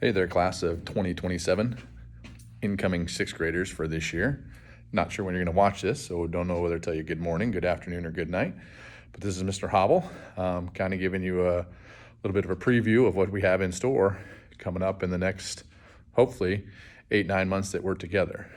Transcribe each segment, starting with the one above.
Hey there, class of 2027, incoming sixth graders for this year. Not sure when you're going to watch this, so don't know whether to tell you good morning, good afternoon, or good night. But this is Mr. Hobble, kind of giving you a little bit of a preview of what we have in store coming up in the next, hopefully, 8-9 months that we're together.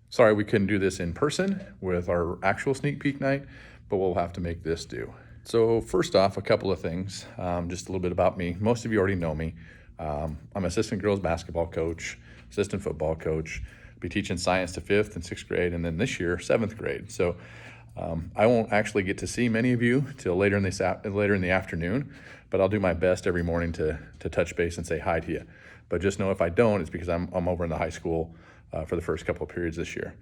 Sorry we couldn't do this in person with our actual sneak peek night, but we'll have to make this do. So first off, a couple of things, just a little bit about me. Most of you already know me. I'm assistant girls basketball coach, assistant football coach. I'll be teaching science to 5th and 6th grade, and then this year 7th grade. So I won't actually get to see many of you till later in the afternoon, but I'll do my best every morning to touch base and say hi to you. But just know if I don't, it's because I'm over in the high school for the first couple of periods this year.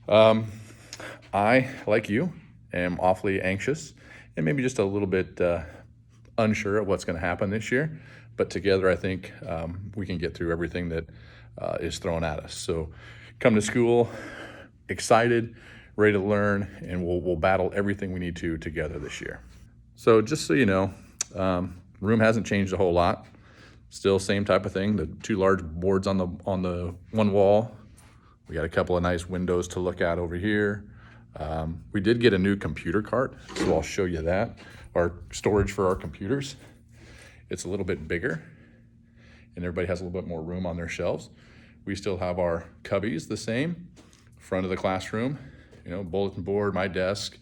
I, like you, am awfully anxious and maybe just a little bit unsure of what's going to happen this year. But together, I think we can get through everything that is thrown at us. So come to school excited, ready to learn, and we'll battle everything we need to together this year. So just so you know, room hasn't changed a whole lot. Still same type of thing. The 2 large boards on the one wall. We got a couple of nice windows to look at over here. We did get a new computer cart, so I'll show you that. Our storage for our computers. It's a little bit bigger, and everybody has a little bit more room on their shelves. We still have our cubbies the same. Front of the classroom, bulletin board, my desk.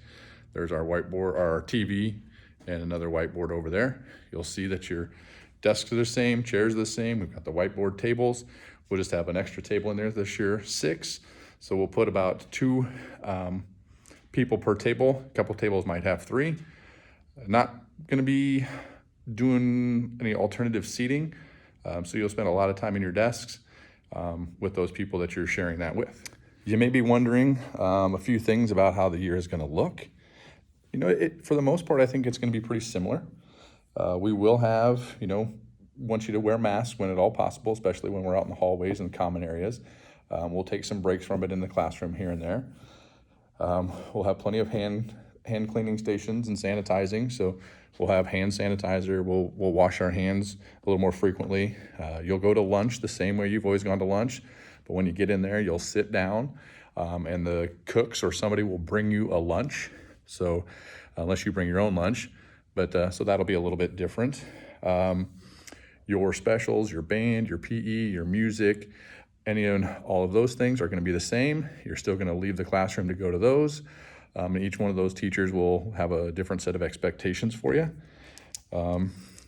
There's our whiteboard, our TV, and another whiteboard over there. You'll see that your desks are the same, chairs are the same. We've got the whiteboard tables. We'll just have an extra table in there this year, 6. So we'll put about 2 people per table. A couple tables might have 3. Not gonna be doing any alternative seating. So you'll spend a lot of time in your desks with those people that you're sharing that with. You may be wondering a few things about how the year is gonna look. For the most part, I think it's gonna be pretty similar. We will have, want you to wear masks when at all possible, especially when we're out in the hallways and common areas. We'll take some breaks from it in the classroom here and there. We'll have plenty of hand cleaning stations and sanitizing. So we'll have hand sanitizer. We'll wash our hands a little more frequently. You'll go to lunch the same way you've always gone to lunch. But when you get in there, you'll sit down and the cooks or somebody will bring you a lunch. So unless you bring your own lunch, but so that'll be a little bit different. Your specials, your band, your PE, your music, any and all of those things are going to be the same. You're still going to leave the classroom to go to those. And each one of those teachers will have a different set of expectations for you.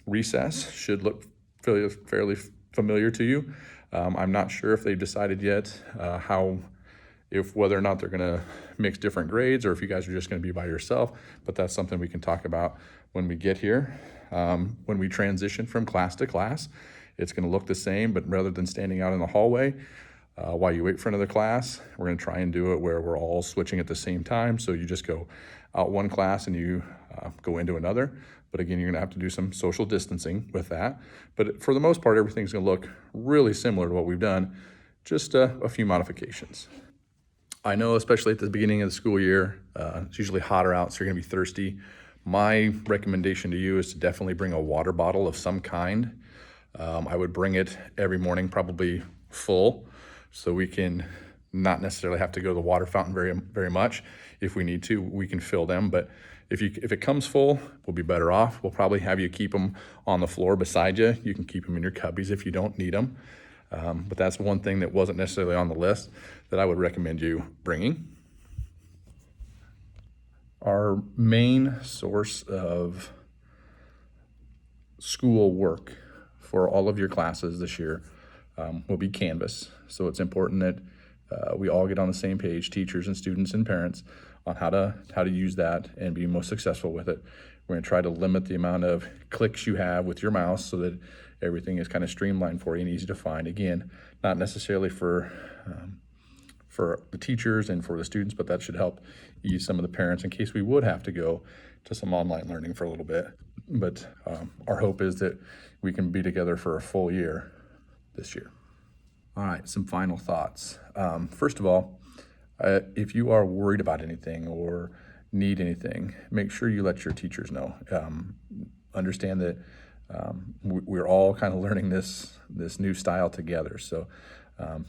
Recess should look fairly familiar to you. I'm not sure if they've decided yet whether or not they're going to mix different grades or if you guys are just going to be by yourself, but that's something we can talk about when we get here. When we transition from class to class, it's going to look the same, but rather than standing out in the hallway while you wait for another class, we're going to try and do it where we're all switching at the same time. So you just go out one class and you go into another. But again, you're going to have to do some social distancing with that. But for the most part, everything's going to look really similar to what we've done, just a few modifications. I know, especially at the beginning of the school year, it's usually hotter out, so you're going to be thirsty. My recommendation to you is to definitely bring a water bottle of some kind. I would bring it every morning, probably full, so we can not necessarily have to go to the water fountain very, very much. If we need to, we can fill them. But if it comes full, we'll be better off. We'll probably have you keep them on the floor beside you. You can keep them in your cubbies if you don't need them. But that's one thing that wasn't necessarily on the list that I would recommend you bringing. Our main source of school work for all of your classes this year will be Canvas. So it's important that we all get on the same page, teachers and students and parents, on how to use that and be most successful with it. We're going to try to limit the amount of clicks you have with your mouse so that everything is kind of streamlined for you and easy to find. Again, not necessarily for the teachers and for the students, but that should help ease some of the parents in case we would have to go to some online learning for a little bit. But our hope is that we can be together for a full year this year. All right, some final thoughts. First of all, if you are worried about anything or need anything, make sure you let your teachers know. Understand that we're all kind of learning this new style together. So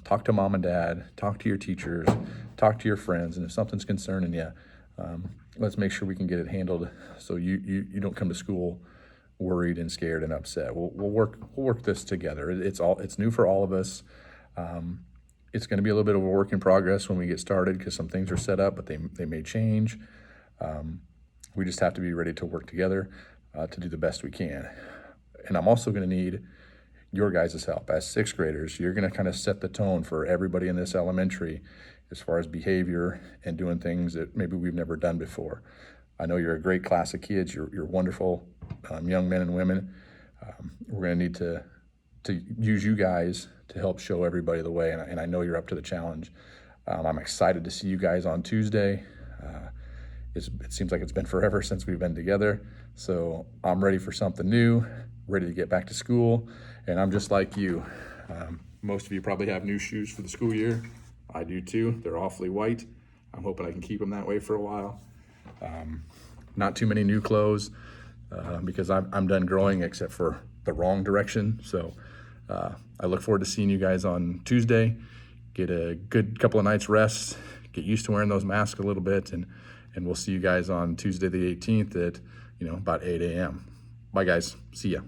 talk to mom and dad, talk to your teachers, talk to your friends, and if something's concerning you, let's make sure we can get it handled so you don't come to school worried and scared and upset. We'll work this together. It's new for all of us. It's going to be a little bit of a work in progress when we get started because some things are set up, but they may change. We just have to be ready to work together to do the best we can. And I'm also going to need your guys' help. As sixth graders, you're going to kind of set the tone for everybody in this elementary as far as behavior and doing things that maybe we've never done before. I know you're a great class of kids. You're wonderful young men and women. We're going to need to use you guys to help show everybody the way, and I know you're up to the challenge. I'm excited to see you guys on Tuesday. It seems like it's been forever since we've been together, so I'm ready for something new, ready to get back to school, and I'm just like you. Most of you probably have new shoes for the school year. I do too. They're awfully white. I'm hoping I can keep them that way for a while. Not too many new clothes because I'm done growing except for the wrong direction. So I look forward to seeing you guys on Tuesday. Get a good couple of nights rest, get used to wearing those masks a little bit, and we'll see you guys on Tuesday the 18th at about 8 a.m. Bye guys, see ya.